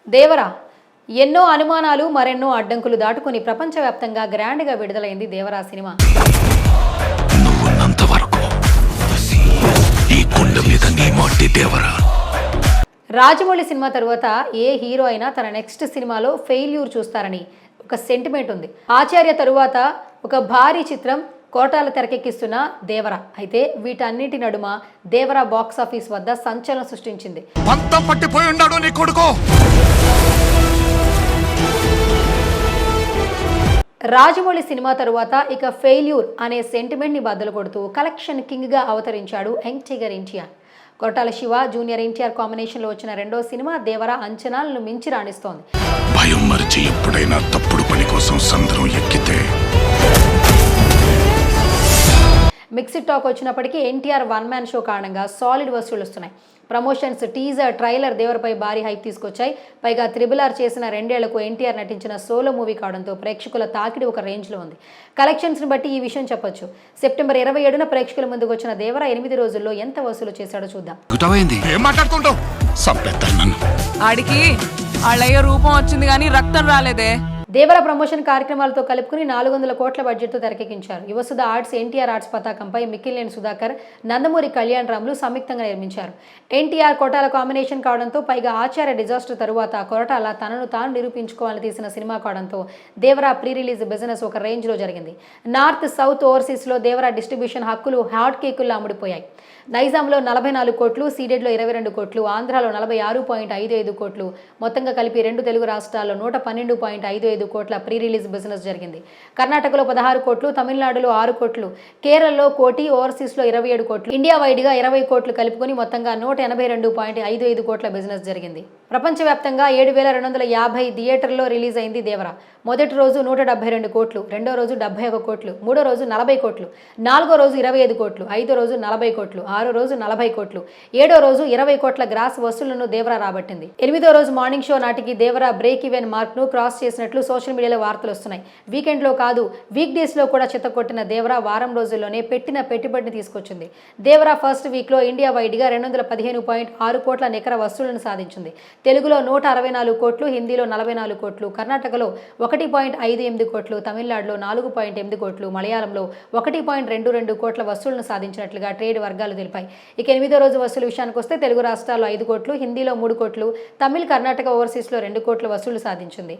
దేవరా ఎన్నో అనుమానాలు మరెన్నో అడ్డంకులు దాటుకుని ప్రపంచవ్యాప్తంగా గ్రాండ్గా విడుదలైంది దేవరా సినిమా. రాజమౌళి సినిమా తరువాత ఏ హీరో అయినా తన నెక్స్ట్ సినిమాలో ఫెయిల్యూర్ చూస్తారని ఒక సెంటిమెంట్ ఉంది. ఆచార్య తరువాత ఒక భారీ చిత్రం కోటాల తెరకెక్కిస్తున్న దేవరా. అయితే వీటన్నిటి నడుమ దేవరా బాక్స్ ఆఫీస్ వద్ద సంచలనం సృష్టించింది. రాజమౌళి సినిమా తరువాత ఇక ఫెయిల్యూర్ అనే సెంటిమెంట్ని బద్దలు కొడుతూ కలెక్షన్ కింగ్గా అవతరించాడు young tiger NTR. Koratala Siva junior NTR కాంబినేషన్లో వచ్చిన రెండో సినిమా దేవరా అంచనాలను మించి రాణిస్తోంది. భయం మరిచి ఎప్పుడైనా తప్పుడు పని కోసం సంద్రం ఎక్కితే మిక్స్డ్ టాక్ వచ్చినప్పటికీ ఎన్టీఆర్ వన్ మ్యాన్ షో కారణంగా సాలిడ్ వసూళ్లు వస్తున్నాయి. ప్రమోషన్స్, టీజర్, ట్రైలర్ దేవరపై భారీ హైప్ తీసుకొచ్చాయి. పైగా త్రిబుల్ చేసిన 2 ఏళ్లకు ఎన్టీఆర్ నటించిన సోలో మూవీ కావడంతో ప్రేక్షకుల తాకిడి ఒక రేంజ్లో ఉంది. కలెక్షన్స్ని బట్టి ఈ విషయం చెప్పొచ్చు. సెప్టెంబర్ 27న ప్రేక్షకుల ముందుకు వచ్చిన దేవరా 8 రోజుల్లో ఎంత వసూలు చేశాడో చూద్దాం. ఆడికి ఆళ్ళయ్య రూపం వచ్చింది కానీ రక్తం రాలేదే. దేవరా ప్రమోషన్ కార్యక్రమాలతో కలుపుకుని 400 కోట్ల బడ్జెట్తో తెరకెక్కించారు. యువసుధ ఆర్ట్స్, ఎన్టీఆర్ ఆర్ట్స్ పతాకంపై మిక్కిలినేని సుధాకర్, నందమూరి కళ్యాణ్ రాములు సంయుక్తంగా నిర్మించారు. ఎన్టీఆర్ కొరటాల కాంబినేషన్ కావడంతో, పైగా ఆచార్య డిజాస్టర్ తరువాత కొరటాల తనను తాను నిరూపించుకోవాలని తీసిన సినిమా కావడంతో దేవరా ప్రీ రిలీజ్ బిజినెస్ ఒక రేంజ్లో జరిగింది. నార్త్, సౌత్, ఓవర్సీస్లో దేవరా డిస్ట్రిబ్యూషన్ హక్కులు హాట్ కేకుల్లో అమ్ముడిపోయాయి. నైజాంలో 44 కోట్లు, సీడెడ్లో 22 కోట్లు, ఆంధ్రాలో 46.55 కోట్లు, మొత్తంగా కలిపి 2 తెలుగు రాష్ట్రాల్లో 112.55 కోట్ల ప్రీ రిలీజ్ బిజినెస్ జరిగింది. కర్ణాటకలో 16 కోట్లు, తమిళనాడులో 6 కోట్లు, కేరళలో 1 కోటి, ఓవర్సీస్లో 27 కోట్లు, ఇండియా వైడ్గా 20 కోట్లు కలుపుకొని మొత్తంగా 182.55 కోట్ల బిజినెస్ జరిగింది. ప్రపంచవ్యాప్తంగా 7,250 థియేటర్లో రిలీజ్ అయింది దేవరా. మొదటి రోజు 172 కోట్లు, రెండో రోజు 71 కోట్లు, మూడో రోజు 40 కోట్లు, నాలుగో రోజు 25 కోట్లు, ఐదో రోజు 40 కోట్లు, ఆరో రోజు 40 కోట్లు, ఏడో రోజు 20 కోట్ల గ్రాస్ వసూళ్లను దేవరా రాబట్టింది. 8వ రోజు మార్నింగ్ షో నాటికి దేవరా బ్రేక్ ఈవెన్ మార్క్ ను క్రాస్ చేసినట్లు సోషల్ మీడియాలో వార్తలు వస్తున్నాయి. వీకెండ్ లో కాదు, వీక్ డేస్ లో కూడా చిత్తకొట్టిన దేవరా వారం రోజుల్లోనే పెట్టిన పెట్టుబడిని తీసుకొచ్చింది. దేవరా ఫస్ట్ వీక్ లో ఇండియా వైడ్ గా 215.6 కోట్ల నికర వసూళ్లను సాధించింది. తెలుగులో 164 కోట్లు, హిందీలో 44 కోట్లు, కర్ణాటకలో 1.58 కోట్లు, తమిళనాడులో 4.8 కోట్లు, మలయాళంలో 1.22 కోట్ల వసూళ్లను సాధించినట్లుగా ట్రేడ్ వర్గాలు తెలిపాయి. ఇక 8వ రోజు వసూలు విషయానికి వస్తే తెలుగు రాష్ట్రాల్లో 5 కోట్లు, హిందీలో 3 కోట్లు, తమిళ్, కర్ణాటక, ఓవర్సీస్లో 2 కోట్ల వసూళ్లు సాధించింది.